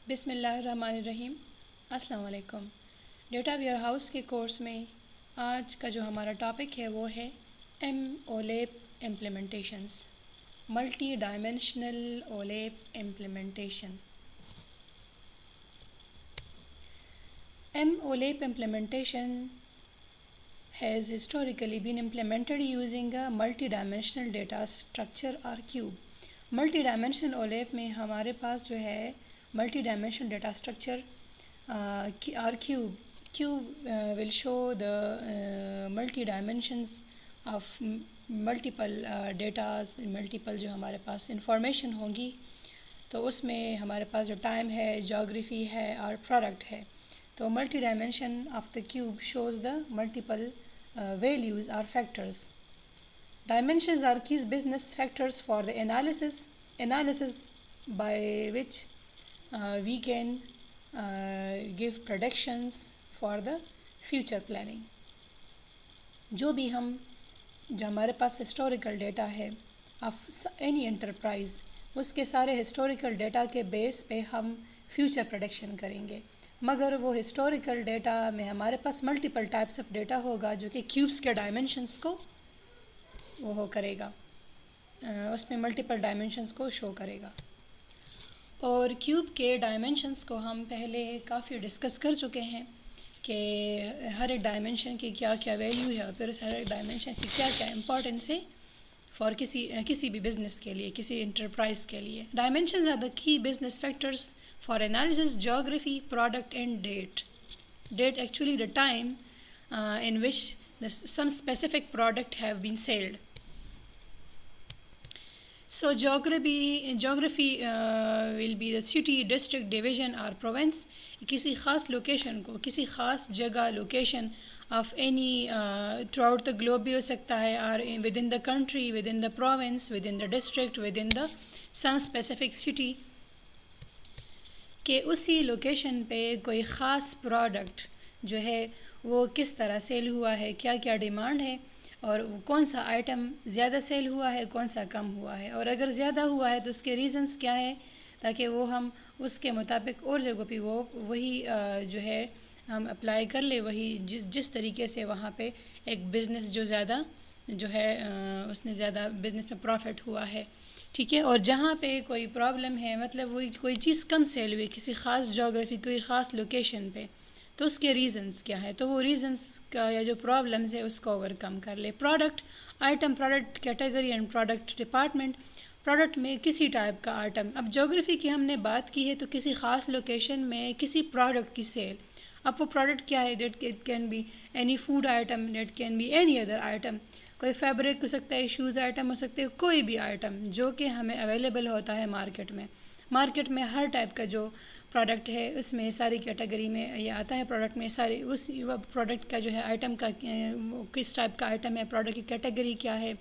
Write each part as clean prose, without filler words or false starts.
بسم اللہ الرحمن الرحیم۔ السلام علیکم۔ ڈیٹا ویئر ہاؤس کے کورس میں آج کا جو ہمارا ٹاپک ہے وہ ہے OLAP implementations, multi dimensional OLAP implementation. OLAP implementation has historically been implemented using a multi-dimensional data structure or cube. Multi-dimensional OLAP میں ہمارے پاس جو ہے ملٹی ڈائمینشنل ڈیٹا اسٹرکچر اور cube will show the multi dimensions of multiple datas، multiple جو ہمارے پاس information ہوں گی، تو اس میں ہمارے پاس جو ٹائم ہے، جیوگرافی ہے اور پروڈکٹ ہے۔ تو multi dimension of the cube shows the multiple values or factors. Dimensions are key business factors for the analysis by which we can give predictions for the future planning. جو ہمارے پاس historical data ہے of any enterprise, اس کے سارے historical data کے بیس پہ ہم future prediction کریں گے، مگر وہ ہسٹوریکل ڈیٹا میں ہمارے پاس ملٹیپل ٹائپس آف ڈیٹا ہوگا جو کہ کیوبس کے ڈائمینشنس کو وہ کرے گا، اس میں ملٹیپل ڈائمینشنس کو شو کرے گا۔ اور کیوب کے ڈائمینشنس کو ہم پہلے کافی ڈسکس کر چکے ہیں کہ ہر ایک ڈائمینشن کی کیا کیا ویلیو ہے، اور پھر اس ہر ایک ڈائمینشن کی کیا کیا امپورٹنس ہے فار کسی بھی بزنس کے لیے، کسی انٹرپرائز کے لیے۔ ڈائمینشنز آر دا کی business factors for analysis, geography, product and date. Date actually the time in which some specific product have been sold. So geography will be the city, district, division or province. کسی خاص location کو، کسی خاص جگہ location of any throughout the globe بھی ہو سکتا ہے، اور within the country, within the province, within the district, within the some specific city، کہ اسی لوکیشن پہ کوئی خاص پروڈکٹ جو ہے وہ کس طرح سیل ہوا ہے، کیا کیا ڈیمانڈ ہے، اور کون سا آئٹم زیادہ سیل ہوا ہے، کون سا کم ہوا ہے، اور اگر زیادہ ہوا ہے تو اس کے ریزنز کیا ہے، تاکہ وہ ہم اس کے مطابق اور جگہوں پہ وہی جو ہے ہم اپلائی کر لیں، وہی جس طریقے سے وہاں پہ ایک بزنس جو زیادہ جو ہے اس نے زیادہ بزنس میں پروفٹ ہوا ہے، ٹھیک ہے۔ اور جہاں پہ کوئی پرابلم ہے، مطلب وہی کوئی چیز کم سیل ہوئی کسی خاص جیوگرافی، کوئی خاص لوکیشن پہ، تو اس کے ریزنز کیا ہے، تو وہ ریزنز کا یا جو پرابلمز ہے اس کو اوور کم کر لے۔ Product item, product category and product department. Product میں کسی ٹائپ کا آئٹم، اب جیوگرافی کی ہم نے بات کی ہے تو کسی خاص لوکیشن میں کسی پروڈکٹ کی سیل، اب وہ پروڈکٹ کیا ہے، that it can be any food item, that can be any other item, کوئی فیبرک ہو سکتا ہے، شوز آئٹم ہو سکتے ہیں، کوئی بھی آئٹم جو کہ ہمیں اویلیبل ہوتا ہے مارکیٹ میں ہر ٹائپ کا جو پروڈکٹ ہے اس میں ساری کیٹیگری میں یہ آتا ہے، پروڈکٹ میں ساری اس پروڈکٹ کا جو ہے آئٹم کا کس ٹائپ کا آئٹم ہے، پروڈکٹ کی کیٹیگری کیا ہے۔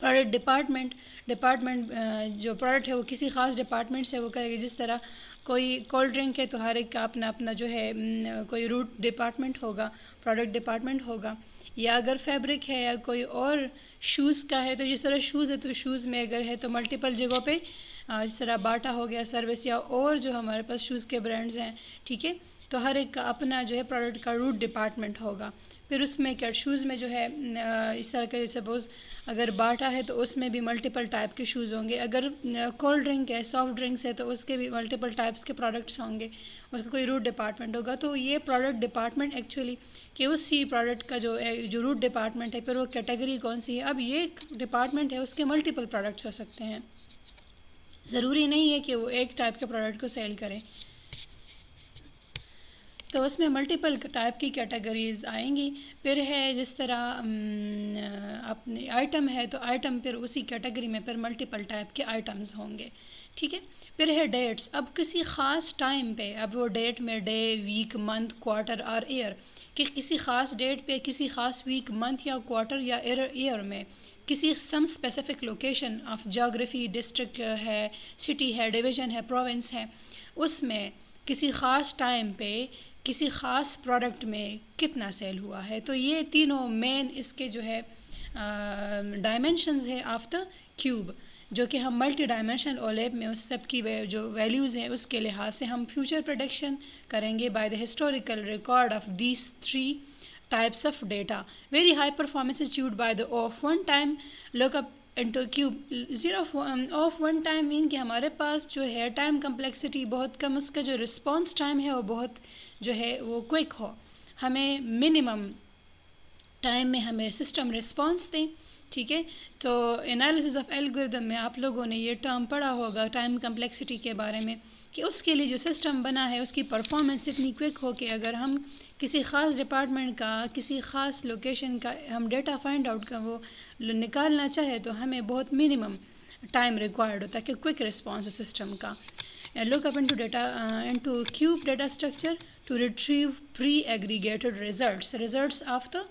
پروڈکٹ ڈپارٹمنٹ جو پروڈکٹ ہے وہ کسی خاص ڈپارٹمنٹ سے وہ کرے گا، جس طرح کوئی کولڈ ڈرنک ہے تو ہر ایک کا اپنا جو ہے کوئی روٹ ڈپارٹمنٹ ہوگا، پروڈکٹ ڈپارٹمنٹ ہوگا، یا اگر فیبرک ہے یا کوئی اور شوز کا ہے تو جس طرح شوز ہے تو شوز میں اگر ہے تو ملٹیپل جگہوں پہ، جس طرح باٹا ہو گیا سروس، یا اور جو ہمارے پاس شوز کے برانڈز ہیں، ٹھیک ہے، تو ہر ایک کا اپنا جو ہے پروڈکٹ کا روٹ ڈپارٹمنٹ ہوگا۔ پھر اس میں کیا شوز میں جو ہے اس طرح کے سپوز اگر باٹا ہے تو اس میں بھی ملٹیپل ٹائپ کے شوز ہوں گے، اگر کولڈ ڈرنک ہے، سافٹ ڈرنکس ہے تو اس کے بھی ملٹیپل ٹائپس کے پروڈکٹس ہوں گے، اس کا کوئی روٹ ڈپارٹمنٹ ہوگا۔ تو یہ پروڈکٹ ڈپارٹمنٹ ایکچولی کہ اسی پروڈکٹ کا جو روٹ ڈپارٹمنٹ ہے، پھر وہ کیٹیگری کون سی ہے، اب یہ ڈپارٹمنٹ ہے اس کے ملٹیپل پروڈکٹس ہو سکتے ہیں، ضروری نہیں ہے کہ وہ ایک ٹائپ کے پروڈکٹ کو سیل کریں، تو اس میں ملٹیپل ٹائپ کی کیٹیگریز آئیں گی۔ پھر ہے جس طرح اپنے آئٹم ہے تو آئٹم پھر اسی کیٹیگری میں پھر ملٹیپل ٹائپ کے آئٹمز ہوں گے، ٹھیک ہے۔ پھر ہے ڈیٹس، اب کسی خاص ٹائم پہ، اب وہ ڈیٹ میں ڈے، ویک، منتھ، کوارٹر اور ایئر، کہ کسی خاص ڈیٹ پہ، کسی خاص ویک، منتھ یا کوارٹر یا ایئر میں کسی some specific location of geography, district ہے، سٹی ہے، ڈویژن ہے، پروونس ہے، اس میں کسی خاص ٹائم پہ کسی خاص پروڈکٹ میں کتنا سیل ہوا ہے۔ تو یہ تینوں مین اس کے جو ہے ڈائمینشنز ہے آف دا کیوب، جو کہ ہم ملٹی ڈائمینشنل اولیب میں اس سب کی جو ویلیوز ہیں اس کے لحاظ سے ہم فیوچر پریڈکشن کریں گے by the historical record of these 3 types of data. Very high performance is achieved by the of one time lookup into cube. Zero of one time mean کہ ہمارے پاس جو ہے ٹائم کمپلیکسٹی بہت کم، اس کا جو response time ہے وہ بہت جو ہے وہ کوئک ہو، ہمیں منیمم ٹائم میں ہمیں سسٹم رسپانس دیں. ٹھیک ہے، تو انالیسز آف الگوریدم میں آپ لوگوں نے یہ ٹرم پڑھا ہوگا ٹائم کمپلیکسٹی کے بارے میں، کہ اس کے لیے جو سسٹم بنا ہے اس کی پرفارمنس اتنی کوئک ہو کہ اگر ہم کسی خاص ڈپارٹمنٹ کا کسی خاص لوکیشن کا ہم ڈیٹا فائنڈ آؤٹ کا وہ نکالنا چاہے تو ہمیں بہت منیمم ٹائم ریکوائرڈ ہوتا ہے کہ کوئک رسپانس ہو سسٹم کا. Look up into data into cube data structure to retrieve pre aggregated results of the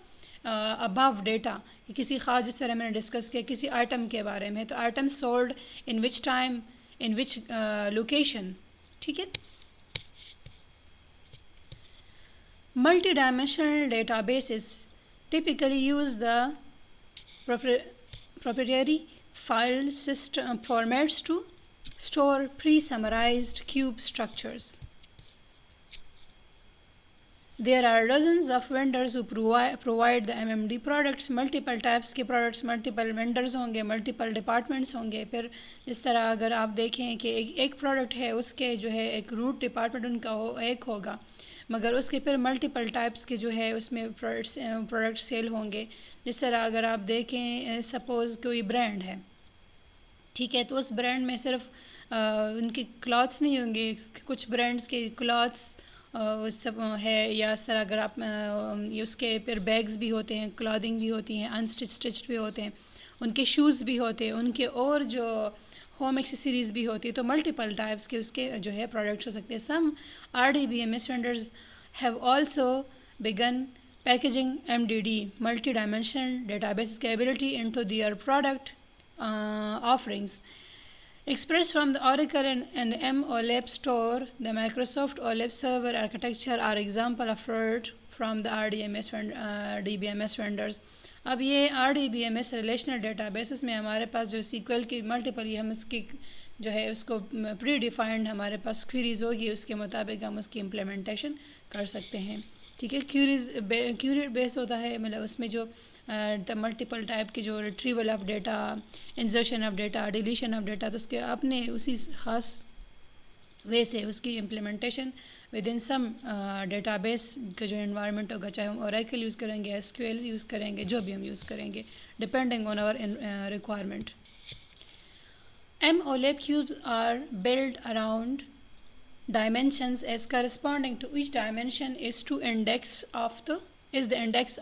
above data. کسی خاص، جس طرح میں نے ڈسکس کیا کسی آئٹم کے بارے میں، تو item sold in which time in which location. ٹھیک ہے، multi-dimensional databases typically use the proprietary file system formats to store pre-summarized cube structures. There are dozens of vendors who provide the MMD products. Multiple types کے products, multiple vendors ہوں گے، multiple departments ہوں گے. پھر اس طرح اگر آپ دیکھیں کہ ایک پروڈکٹ ہے اس کے جو ہے ایک روٹ ڈپارٹمنٹ ان کا ایک ہوگا، مگر اس کے پھر ملٹیپل ٹائپس کے جو ہے اس میں پروڈکٹ سیل ہوں گے. جس طرح اگر آپ دیکھیں سپوز کوئی برانڈ ہے، ٹھیک ہے، تو اس برانڈ میں صرف ان کے کلاتھس نہیں ہوں گے، کچھ برانڈس کے کلاتھس سب ہے، یا اس طرح اگر آپ اس کے پھر بیگز بھی ہوتے ہیں، کلادنگ بھی ہوتی ہیں، اسٹچڈ بھی ہوتے ہیں، ان کے شوز بھی ہوتے ہیں، ان کے اور جو ہوم ایکسیسریز بھی ہوتی ہے. تو ملٹیپل ٹائپس کے اس کے جو ہے پروڈکٹس ہو سکتے ہیں. سم RDBMS vendors have also begun packaging MDD multi-dimensional database capability into their product offerings. Express from the Oracle and MOLAP store, the Microsoft OLAP server architecture are example of fruit from the DBMS vendors. اب یہ RDBMS relational data bases میں ہمارے پاس جو SQL کی multiple ہم اس کی جو ہے اس کو پری ڈیفائنڈ ہمارے پاس کیوریز ہوگی، اس کے مطابق ہم اس کی امپلیمنٹیشن کر سکتے ہیں. ٹھیک ہے، کیوری بیس ہوتا ہے، مطلب اس میں جو ملٹیپل ٹائپ کے جو retrieval of data, insertion of data, deletion of data, تو اس کے اپنے اسی خاص وے سے اس کی implementation with in some data base کا جو انوائرمنٹ ہوگا، چاہے ہم اوریکل یوز کریں گے، SQL یوز کریں گے، جو بھی ہم یوز کریں گے depending on our requirement. MOLAP cubes are built around dimensions as corresponding to each dimension is the index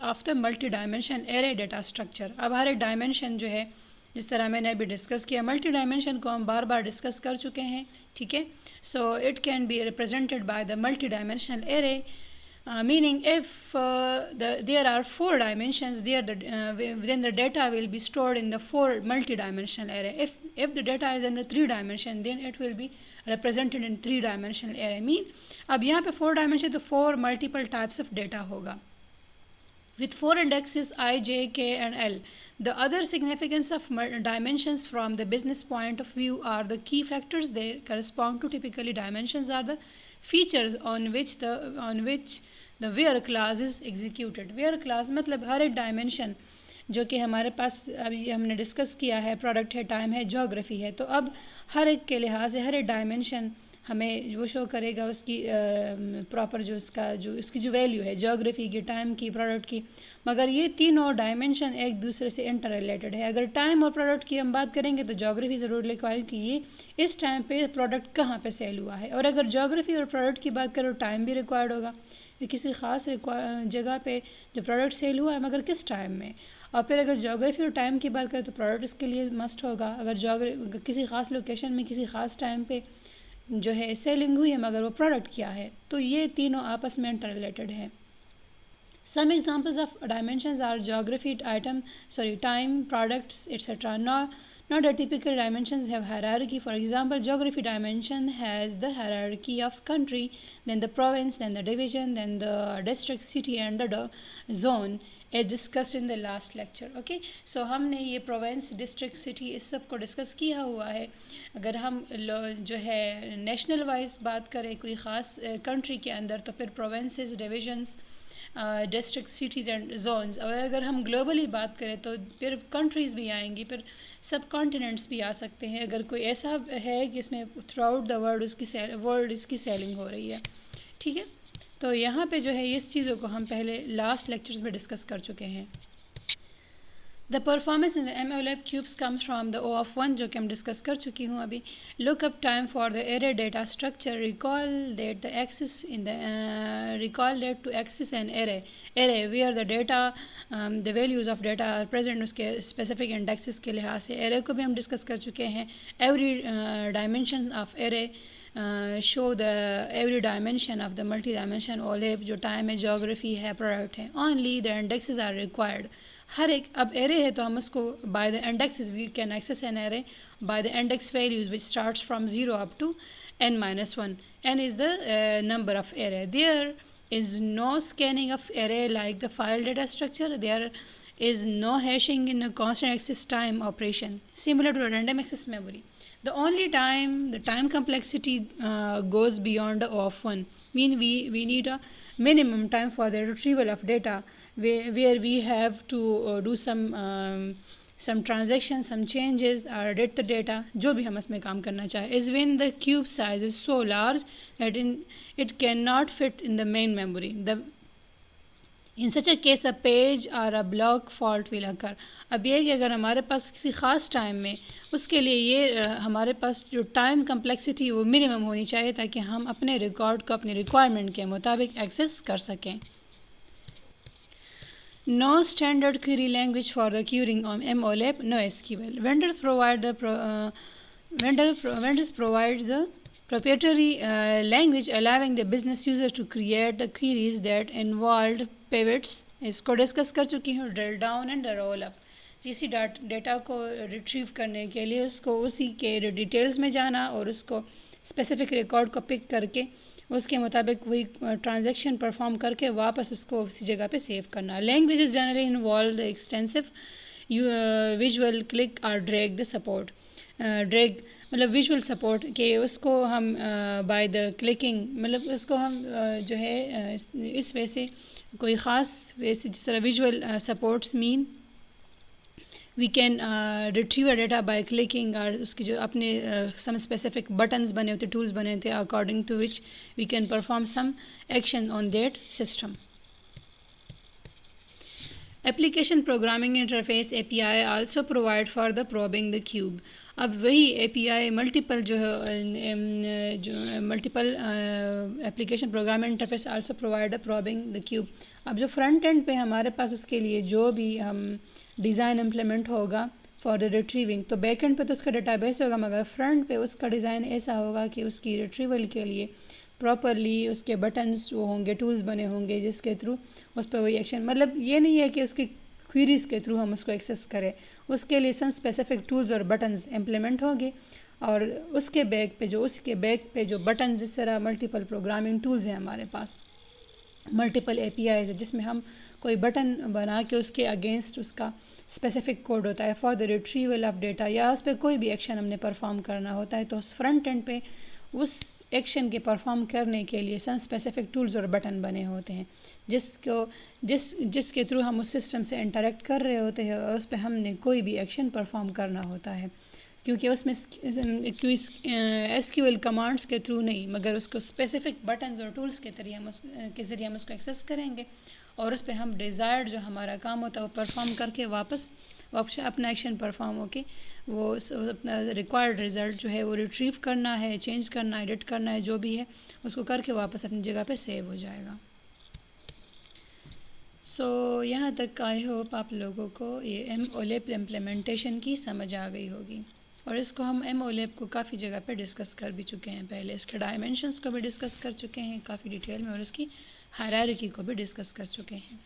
of the multi-dimension array data structure. اب ہر ایک ڈائمینشن جو ہے، جس طرح میں نے ابھی ڈسکس کیا، ملٹی ڈائمینشن کو ہم بار بار ڈسکس کر چکے ہیں. ٹھیک ہے، so it can be represented by the multi dimensional array. Meaning if there are 4 dimensions there, then the data will be stored in the 4 multi-dimensional array. If the data is in a 3 dimension, then it will be represented in 3 dimensional array. اب یہاں پہ 4 dimension تو 4 multiple types of data ہوگا with 4 indexes I, J, K and L. The other significance of dimensions from the business point of view are the key factors they correspond to. Typically dimensions are the features on which the where clause is executed. Where clause مطلب ہر ایک dimension جو کہ ہمارے پاس ابھی ہم نے discuss کیا ہے، پروڈکٹ ہے، ٹائم ہے، جیوگرافی ہے، تو اب ہر ایک کے لحاظ سے ہر ایک ڈائمینشن ہمیں وہ شو کرے گا اس کی پراپر جو اس کی جو ویلیو ہے، جیوگرافی کی، ٹائم کی، پروڈکٹ کی. مگر یہ تینوں ڈائمینشن ایک دوسرے سے انٹر ریلیٹڈ ہے. اگر ٹائم اور پروڈکٹ کی ہم بات کریں گے تو جیوگرافی ضرور لکھوائے کہ یہ اس ٹائم پہ پروڈکٹ کہاں پہ سیل ہوا ہے. اور اگر جیوگرافی اور پروڈکٹ کی بات کرو، ٹائم بھی ریکوائرڈ ہوگا کہ کسی خاص جگہ پہ جو پروڈکٹ سیل ہوا ہے مگر کس ٹائم میں. اور پھر اگر جیوگرافی اور ٹائم کی بات کریں تو پروڈکٹ اس کے لیے مسٹ ہوگا. اگر کسی خاص لوکیشن میں کسی خاص ٹائم پہ جو ہے سیلنگ ہوئی ہے مگر وہ پروڈکٹ کیا ہے، تو یہ تینوں آپس میں انٹر ریلیٹڈ ہیں. Some examples of dimensions are geography, time, products, etc. Not the typical dimensions have hierarchy. For example, geography dimension has the hierarchy of country, then the province, then the division, then the district, city and the zone. Discussed in the last lecture. Okay, so ہم نے یہ province, district, city اس سب کو discuss کیا ہوا ہے. اگر ہم جو ہے نیشنل وائز بات کریں کوئی خاص کنٹری کے اندر تو پھر provinces, divisions, district, cities and zones. اور اگر ہم گلوبلی بات کریں تو پھر کنٹریز بھی آئیں گی, پھر سب کانٹیننٹس بھی آ سکتے ہیں. اگر کوئی ایسا ہے کہ اس میں تھرو آؤٹ دا ورلڈ اس کی سیلنگ ہو رہی ہے. ٹھیک ہے, تو یہاں پہ جو ہے اس چیزوں کو ہم پہلے لاسٹ لیکچرز میں ڈسکس کر چکے ہیں. The performance in MOLAP cubes come from the O of 1 جو کہ ہم ڈسکس کر چکی ہوں ابھی. Look up time for the array data structure. Recall that the access in the recall that to access an array where the data the values of data are present. اس کے specific indexes کے لحاظ سے array کو بھی ہم discuss کر چکے ہیں. Every dimension of array show the every dimension of the multi dimension OLAP جو ٹائم ہے, جیوگرافی ہے, پروڈکٹ ہے. Only the indexes are required. ہر ایک اب ایرے ہے تو ہم اس کو by the indexes we can access an array by the index values which starts from 0 up to n-1. n is the number of array. There is no scanning of array like the file data structure. There is no hashing in a constant access time operation similar to a random access memory. The only time the time complexity goes beyond the O of 1. Mean we need a minimum time for the retrieval of data where we have to do some transactions, some changes or edit the data جو بھی ہم اس میں کام کرنا چاہیں. is when the cube size is so large that it cannot fit in the main memory. In such a case a page or a block fault will occur. اب یہ کہ اگر ہمارے پاس کسی خاص ٹائم میں اس کے لیے یہ ہمارے پاس جو ٹائم کمپلیکسٹی وہ منیمم ہونی چاہیے تاکہ ہم اپنے ریکارڈ کو اپنی ریکوائرمنٹ کے مطابق ایکسیس کر سکیں. No standard query language for the querying on MOLAP, no SQL. Vendors provide the proprietary language allowing the business users to create the queries that involved pivots. اس کو ڈسکس کر چکی ہوں. Drill down and roll up. کسی data کو retrieve کرنے کے لیے اس کو اسی کے ڈیٹیلز میں جانا اور اس کو اسپیسیفک ریکارڈ کو پک کر کے اس کے مطابق وہی ٹرانزیکشن پرفارم کر کے واپس اس کو اسی جگہ پہ سیو کرنا. Languages generally involve the extensive visual click اور ڈریگ دا سپورٹ. ڈریگ مطلب ویژول سپورٹ کہ اس کو ہم بائی دا کلکنگ مطلب اس کو ہم جو ہے اس وجہ سے کوئی خاص وے سے جس طرح ویژول سپورٹس مین we can retrieve data by clicking اور اس کی جو اپنے سم اسپیسیفک بٹنز بنے ہوتے, ٹولز بنے ہوتے according to which we can perform some action on that system. Application programming interface A P I also provide for the probing the cube. اب وہی اے پی آئی ملٹیپل جو multiple application programming interface also provide the probing the cube. اب جو front end پہ ہمارے پاس اس کے لیے جو بھی ہم ڈیزائن امپلیمنٹ ہوگا فار دا ریٹریونگ تو بیک اینڈ پہ تو اس کا ڈیٹا بیس ہوگا مگر فرنٹ پہ اس کا ڈیزائن ایسا ہوگا کہ اس کی ریٹریول کے لیے پراپرلی اس کے بٹنز وہ ہوں گے, ٹولز بنے ہوں گے جس کے تھرو اس پہ وہی ایکشن مطلب یہ نہیں ہے کہ اس کی کوئریز کے تھرو ہم اس کو ایکسیس کریں. اس کے لیے سم اسپیسیفک ٹولز اور بٹنز امپلیمنٹ ہوں گے اور اس کے بیک پہ جو بٹنز جس طرح ملٹیپل پروگرامنگ ٹولز ہیں ہمارے پاس, ملٹیپل اے پی آئیز جس میں ہم کوئی بٹن بنا کے اس کے اگینسٹ اس کا اسپیسیفک کوڈ ہوتا ہے for the retrieval of data یا اس پہ کوئی بھی ایکشن ہم نے پرفارم کرنا ہوتا ہے تو اس فرنٹ اینڈ پہ اس ایکشن کے پرفارم کرنے کے لیے سم اسپیسیفک ٹولز اور بٹن بنے ہوتے ہیں جس کے تھرو ہم اس سسٹم سے انٹریکٹ کر رہے ہوتے ہیں اور اس پہ ہم نے کوئی بھی ایکشن پرفارم کرنا ہوتا ہے. کیونکہ اس میں ایس کیو ایل کمانڈس کے تھرو نہیں مگر اس کو اسپیسیفک بٹنز اور ٹولز کے ذریعے ہم اس کو ایکسیس کریں گے اور اس پہ ہم ڈیزائرڈ جو ہمارا کام ہوتا ہے وہ پرفارم کر کے واپس اپنا ایکشن پرفارم ہو کے وہ اپنا ریکوائرڈ رزلٹ جو ہے وہ ریٹریو کرنا ہے, چینج کرنا ہے, ایڈٹ کرنا ہے, جو بھی ہے اس کو کر کے واپس اپنی جگہ پہ سیو ہو جائے گا. سو یہاں تک آئی ہوپ آپ لوگوں کو یہ ایم او لیب امپلیمنٹیشن کی سمجھ آ گئی ہوگی اور اس کو ہم ایم او لیب کو کافی جگہ پہ ڈسکس کر بھی چکے ہیں پہلے. اس کے ڈائمینشنس کو بھی ڈسکس کر چکے ہیں کافی ڈیٹیل میں اور اس کی ہائرارکی کو بھی ڈسکس کر چکے ہیں.